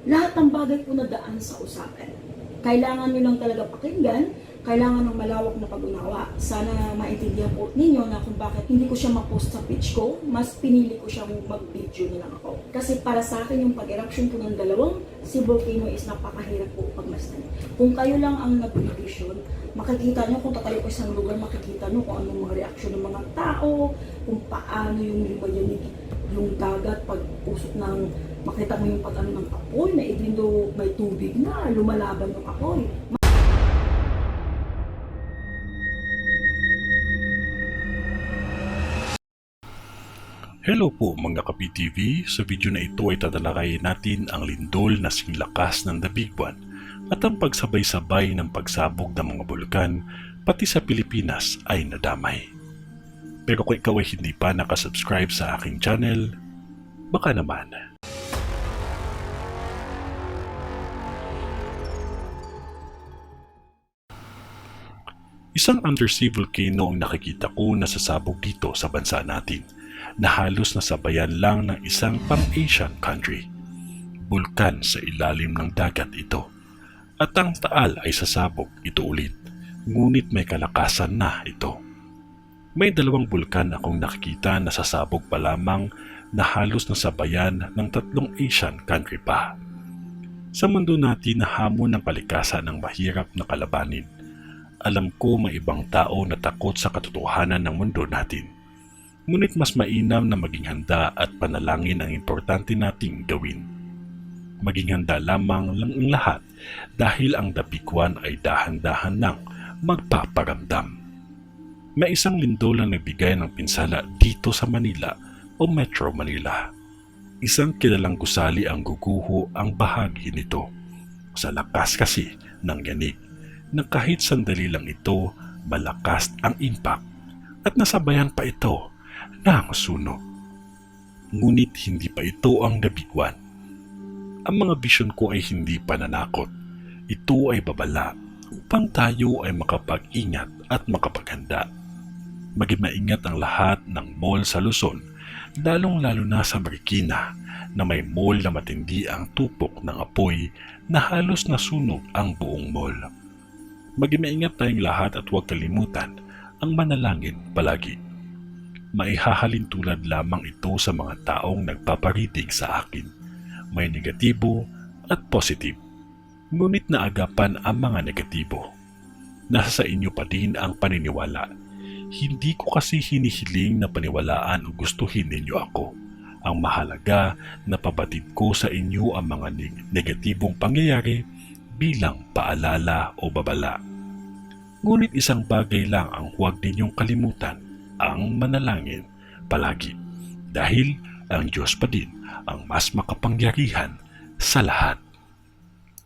Lahat ng bagay po na daan sa usapan. Kailangan nyo lang talaga pakinggan, kailangan ng malawak na pag-unawa. Sana maintindihan po ninyo na kung bakit hindi ko siya ma-post sa page ko, mas pinili ko siyang mag-video na lang ako. Kasi para sa akin yung pag-eruption po ng dalawang si volcano is napakahirap po pagmasdan. Kung kayo lang ang nag-vision, makikita nyo kung tatayo ko isang lugar, makikita nyo kung anong mga reaksyon ng mga tao, kung paano yung limayanig yung dagat pag usok ng makita mo yung pag-ano ng apoy na even though may tubig na, lumalaban yung apoy. Hello po mga ka-PTV, sa video na ito ay tatalakayin natin ang lindol na singlakas ng The Big One at ang pagsabay-sabay ng pagsabog ng mga bulkan pati sa Pilipinas ay nadamay. Pero kung ikaw ay hindi pa nakasubscribe sa aking channel, baka naman. Isang undersea volcano ang nakikita ko na sasabog dito sa bansa natin na halos nasabayan lang ng isang pang-Asian country. Bulkan sa ilalim ng dagat ito. At ang taal ay sasabog ito ulit, ngunit may kalakasan na ito. May dalawang bulkan akong nakikita na sasabog pa lamang na halos nasabayan ng 3 Asian country pa. Sa mundo natin na hamon ng kalikasan ng mahirap na kalabanin, alam ko may ibang tao na takot sa katotohanan ng mundo natin. Ngunit mas mainam na maging handa at panalangin ang importante nating gawin. Maging handa lamang lang ang lahat dahil ang The Big One ay dahan-dahan nang magpaparamdam. May isang lindol na nagbigay ng pinsala dito sa Manila o Metro Manila. Isang kilalang gusali ang guguho ang bahagi nito. Sa lakas kasi ng yanig na kahit sandali lang ito, malakas ang impact at nasabayan pa ito ng sunog. Ngunit hindi pa ito ang The Big One. Ang mga vision ko ay hindi pananakot. Ito ay babala upang tayo ay makapag-ingat at makapaghanda. Maging maingat ang lahat ng mall sa Luzon, lalong-lalo na sa Marikina na may mall na matindi ang tupok ng apoy na halos nasunog ang buong mall. Maging maingat tayong lahat at huwag kalimutan ang manalangin palagi. Maihahalin tulad lamang ito sa mga taong nagpapariting sa akin. May negatibo at positive. Ngunit naagapan ang mga negatibo. Nasa sa inyo pa din ang paniniwala. Hindi ko kasi hinihiling na paniwalaan o gustuhin ninyo ako. Ang mahalaga na pabatid ko sa inyo ang mga negatibong pangyayari bilang paalala o babala. Ngunit isang bagay lang ang huwag ninyong kalimutan, ang manalangin palagi. Dahil ang Diyos pa din ang mas makapangyarihan sa lahat.